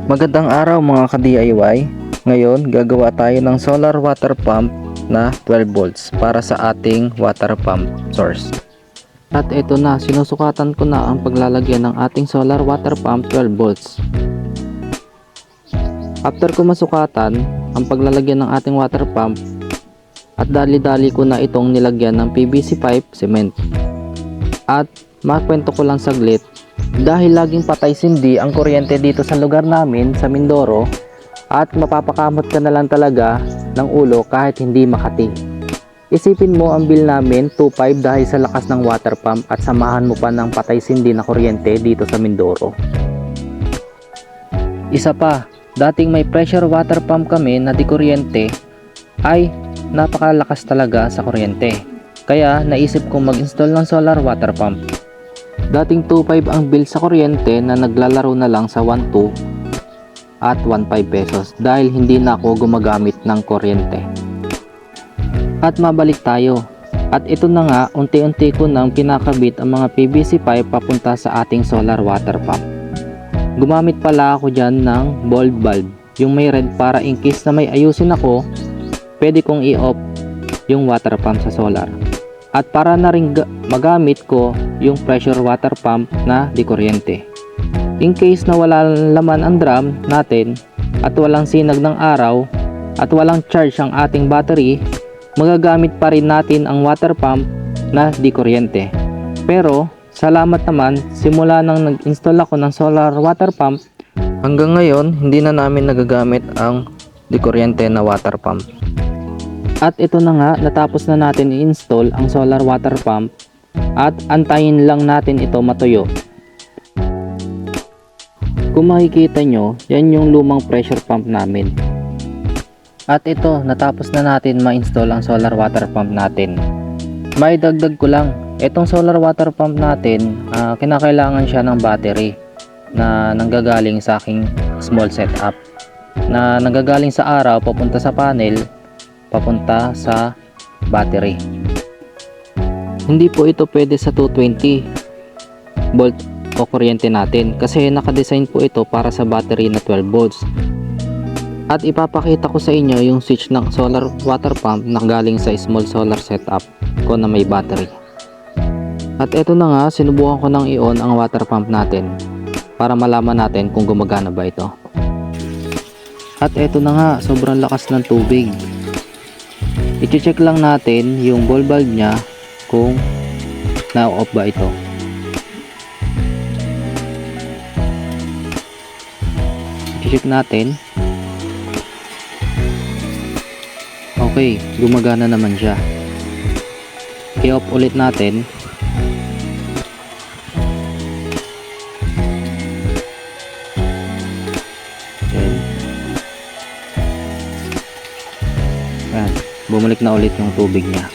Magandang araw mga ka-DIY. Ngayon, gagawa tayo ng solar water pump na 12 volts para sa ating water pump source. At ito na, sinusukatan ko na ang paglalagyan ng ating solar water pump 12 volts. After ko masukatan ang paglalagyan ng ating water pump, at dali-dali ko na itong nilagyan ng PVC pipe cement. At makwento ko lang saglit, dahil laging patay sindi ang kuryente dito sa lugar namin sa Mindoro, at mapapakamot ka na lang talaga ng ulo kahit hindi Makati. Isipin mo ang bill namin 2.5 dahil sa lakas ng water pump at samahan mo pa ng patay sindi na kuryente dito sa Mindoro. Isa pa, dating may pressure water pump kami na di kuryente ay napakalakas talaga sa kuryente. Kaya naisip kong mag-install ng solar water pump. Dating 2.5 ang bill sa kuryente na naglalaro na lang sa 1.2 at 1.5 pesos dahil hindi na ako gumagamit ng kuryente. At mabalik tayo. At ito na nga, unti-unti ko nang pinakabit ang mga PVC pipe papunta sa ating solar water pump. Gumamit pala ako dyan ng bulb bulb, yung may red para in case na may ayusin ako, pwede kong i-off yung water pump sa solar. At para na rin magamit ko yung pressure water pump na di kuryente. In case na wala laman ang drum natin at walang sinag ng araw at walang charge ang ating battery, magagamit pa rin natin ang water pump na di kuryente. Pero salamat naman, simula nang nag-install ako ng solar water pump, hanggang ngayon hindi na namin nagagamit ang di kuryente na water pump. At ito na nga, natapos na natin i-install ang solar water pump at antayin lang natin ito matuyo. Kung makikita nyo, yan yung lumang pressure pump namin. At ito, natapos na natin ma-install ang solar water pump natin. May dagdag ko lang, itong solar water pump natin, kinakailangan siya ng battery na nanggagaling sa aking small setup. Na nanggagaling sa araw, papunta sa panel, papunta sa battery. Hindi po ito pwede sa 220 volt o kuryente natin kasi nakadesign po ito para sa battery na 12 volts. At ipapakita ko sa inyo yung switch ng solar water pump na galing sa small solar setup ko na may battery. At ito na nga, sinubukan ko nang i-on ang water pump natin para malaman natin kung gumagana ba ito. At ito na nga, sobrang lakas ng tubig. I-check lang natin yung ball bulb nya kung na-off ba ito. I-check natin. Okay, gumagana naman siya. I-off ulit natin. Ayan, bumalik na ulit yung tubig niya.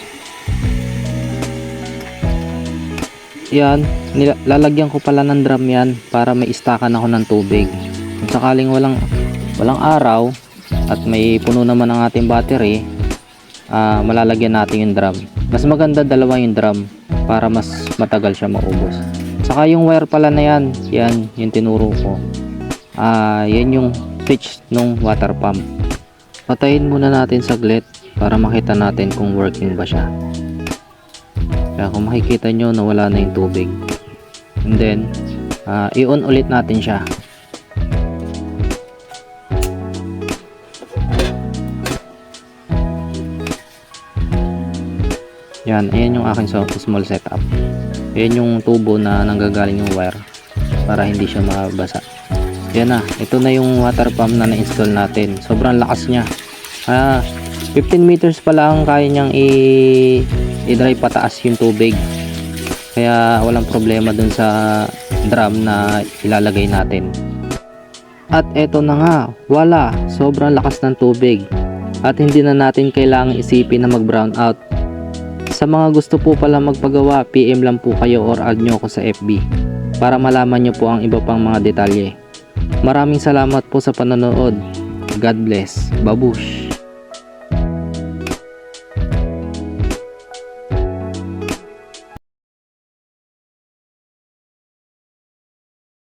Yan, lalagyan ko pala ng drum yan para may istakan ako ng tubig. Kung sakaling walang araw at may puno naman ang ating battery, malalagyan natin yung drum. Mas maganda dalawa yung drum para mas matagal siya maubos. Saka yung wire pala na yan yung tinuro ko. Yan yung switch ng water pump. Patayin muna natin saglit para makita natin kung working ba siya. Kaya kung makikita nyo, nawala na yung tubig. And then, i-on ulit natin siya. Yan, ayan yung aking small setup. Ayan yung tubo na nanggagaling yung wire para hindi siya mabasa. Yan na, ito na yung water pump na na-install natin. Sobrang lakas niya. 15 meters pa lang kaya niyang i-drive pataas yung tubig. Kaya walang problema dun sa drum na ilalagay natin. At eto na nga, wala, sobrang lakas ng tubig. At hindi na natin kailangan isipin na mag-brown out. Sa mga gusto po pala magpagawa, PM lang po kayo or add nyo ako sa FB para malaman nyo po ang iba pang mga detalye. Maraming salamat po sa panonood. God bless. Babush!